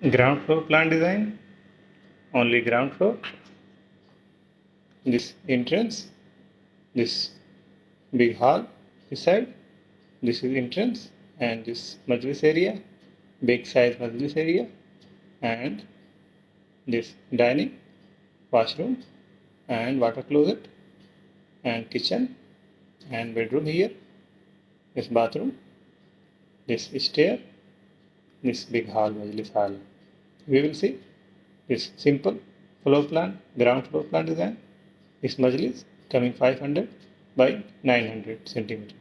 Ground floor plan design, only ground floor. This entrance, this big hall this side, this is entrance, and this majlis area, big size majlis area, and this dining, washroom, and water closet, and kitchen, and bedroom here, this bathroom, this stair, this big hall, majlis hall. We will see this simple floor plan, ground floor plan design. This majlis coming 500 by 900 centimeter.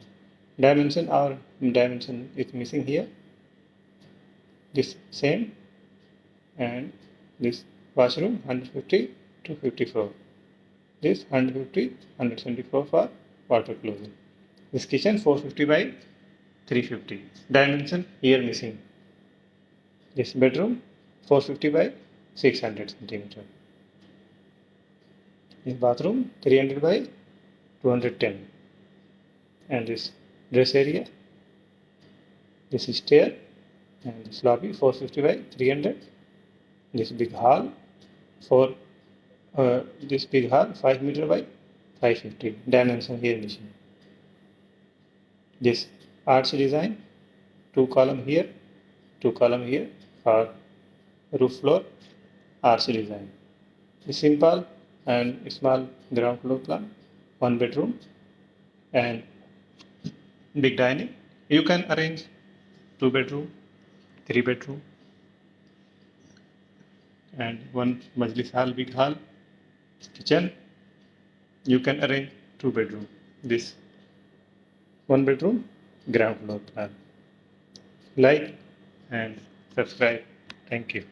Dimension is missing here. This same, and this washroom 150 to 54. This 150, 174 for water closet. This kitchen 450 by 350. Dimension here missing. This bedroom 450 by 600 centimeter. This bathroom 300 by 210. And this dress area, this stair, and this lobby 450 by 300. This big hall for this big hall 5 meter by 550. Dimension here missing. This arch design, 2 column here, 2 column here for roof floor arch design. The simple and small ground floor plan, 1 bedroom and big dining. You can arrange 2 bedroom, 3 bedroom, and 1 majlis hall, big hall, kitchen. You can arrange 2 bedroom. This 1 bedroom ground floor plan. Like and subscribe. Thank you.